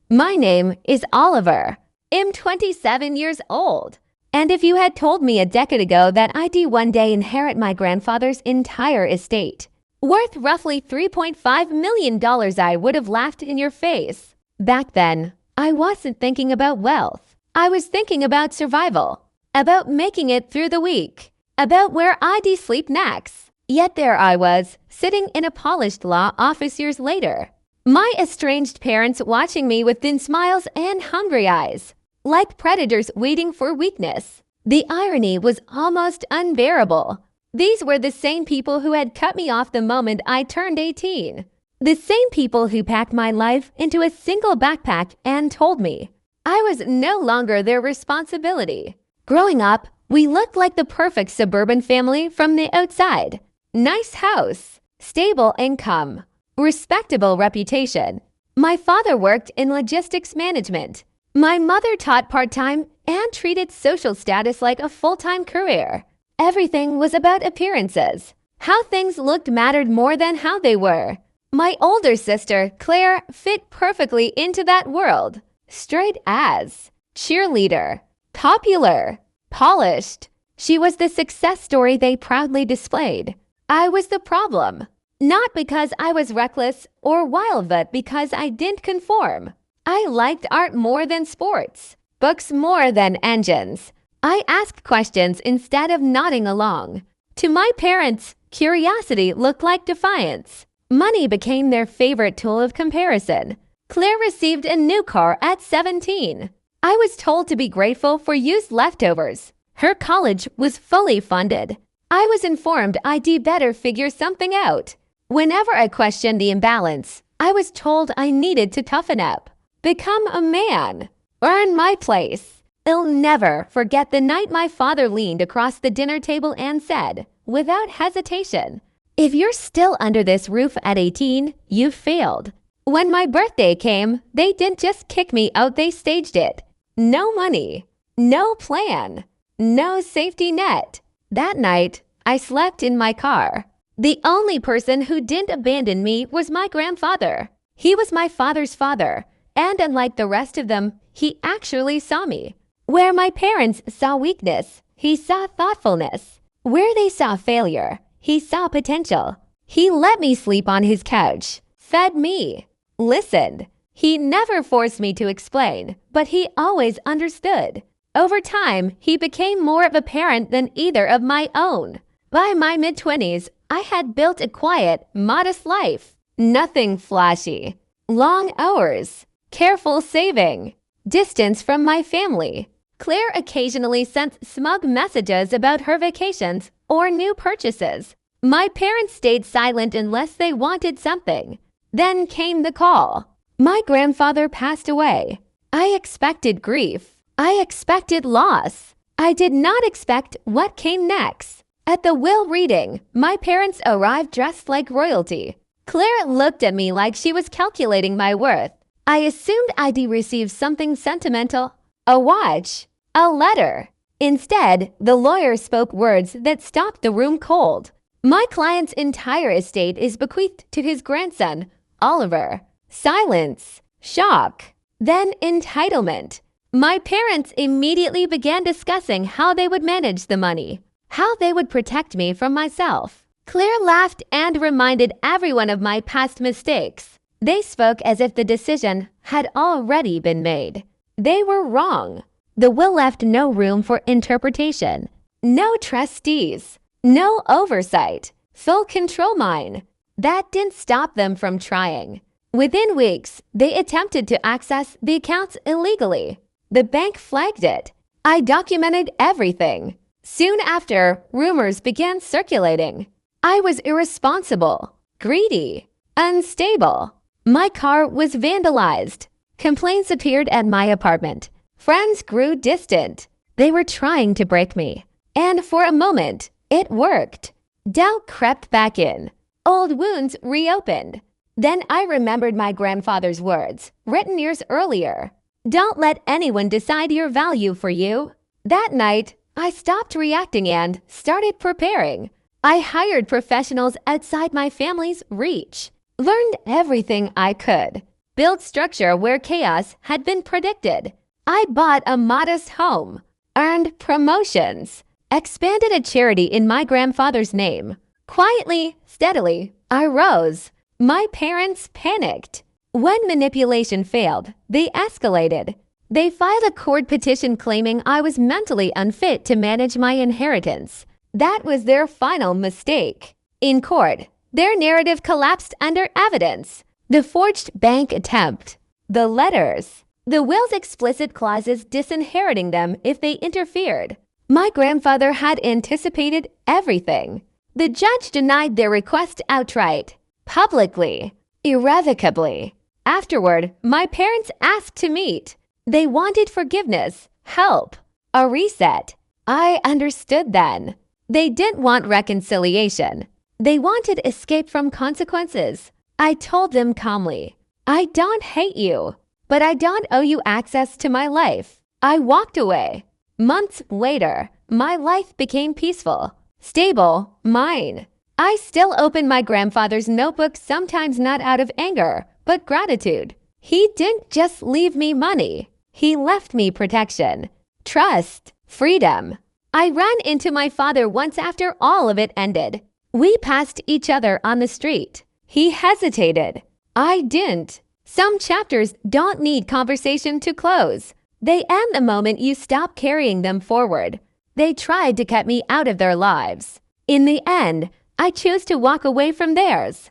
My name is Oliver. I'm 27 years old. And if you had told me a decade ago that I'd one day inherit my grandfather's entire estate, worth roughly $3.5 million, I would have laughed in your face. Back then, I wasn't thinking about wealth. I was thinking about survival, about making it through the week, about where I'd sleep next. Yet there I was, sitting in a polished law office years later. My estranged parents watching me with thin smiles and hungry eyes, like predators waiting for weakness. The irony was almost unbearable. These were the same people who had cut me off the moment I turned 18. The same people who packed my life into a single backpack and told me I was no longer their responsibility. Growing up, we looked like the perfect suburban family from the outside. Nice house, stable income, respectable reputation. My father worked in logistics management. My mother taught part-time and treated social status like a full-time career. Everything was about appearances. How things looked mattered more than how they were. My older sister, Claire, fit perfectly into that world. Straight as, cheerleader, popular, polished. She was the success story they proudly displayed. I was the problem. Not because I was reckless or wild, but because I didn't conform. I liked art more than sports, books more than engines. I asked questions instead of nodding along. To my parents, curiosity looked like defiance. Money became their favorite tool of comparison. Claire received a new car at 17. I was told to be grateful for used leftovers. Her college was fully funded. I was informed I'd better figure something out. Whenever I questioned the imbalance, I was told I needed to toughen up, become a man, earn my place. I'll never forget the night my father leaned across the dinner table and said, without hesitation, "If you're still under this roof at 18, you've failed." When my birthday came, they didn't just kick me out, they staged it. No money, no plan, no safety net. That night, I slept in my car. The only person who didn't abandon me was my grandfather. He was my father's father, and unlike the rest of them, he actually saw me. Where my parents saw weakness, he saw thoughtfulness. Where they saw failure, he saw potential. He let me sleep on his couch, fed me, listened. He never forced me to explain, but he always understood. Over time, he became more of a parent than either of my own. By my mid-20s, I had built a quiet, modest life. Nothing flashy. Long hours. Careful saving. Distance from my family. Claire occasionally sent smug messages about her vacations or new purchases. My parents stayed silent unless they wanted something. Then came the call. My grandfather passed away. I expected grief. I expected loss. I did not expect what came next. At the will reading, my parents arrived dressed like royalty. Claire looked at me like she was calculating my worth. I assumed I'd receive something sentimental, a watch, a letter. Instead, the lawyer spoke words that stopped the room cold. My client's entire estate is bequeathed to his grandson, Oliver. Silence, shock, then entitlement. My parents immediately began discussing how they would manage the money, how they would protect me from myself. Claire laughed and reminded everyone of my past mistakes. They spoke as if the decision had already been made. They were wrong. The will left no room for interpretation. No trustees. No oversight. Full control mine. That didn't stop them from trying. Within weeks, they attempted to access the accounts illegally. The bank flagged it. I documented everything. Soon after, rumors began circulating. I was irresponsible, greedy, unstable. My car was vandalized. Complaints appeared at my apartment. Friends grew distant. They were trying to break me. And for a moment, it worked. Doubt crept back in. Old wounds reopened. Then I remembered my grandfather's words, written years earlier. Don't let anyone decide your value for you. That night, I stopped reacting and started preparing. I hired professionals outside my family's reach, learned everything I could. built structure where chaos had been predicted. I bought a modest home, earned promotions, expanded a charity in my grandfather's name. Quietly, steadily, I rose. My parents panicked. When manipulation failed, they escalated. They filed a court petition claiming I was mentally unfit to manage my inheritance. That was their final mistake. In court, their narrative collapsed under evidence. The forged bank attempt, the letters, the will's explicit clauses disinheriting them if they interfered. My grandfather had anticipated everything. The judge denied their request outright, publicly, irrevocably. Afterward, my parents asked to meet. They wanted forgiveness, help, a reset. I understood then. They didn't want reconciliation. They wanted escape from consequences. I told them calmly, I don't hate you, but I don't owe you access to my life. I walked away. Months later, my life became peaceful, stable, mine. I still open my grandfather's notebook, sometimes not out of anger, but gratitude. He didn't just leave me money. He left me protection, trust, freedom. I ran into my father once after all of it ended. We passed each other on the street. He hesitated. I didn't. Some chapters don't need conversation to close. They end the moment you stop carrying them forward. They tried to cut me out of their lives. In the end, I chose to walk away from theirs.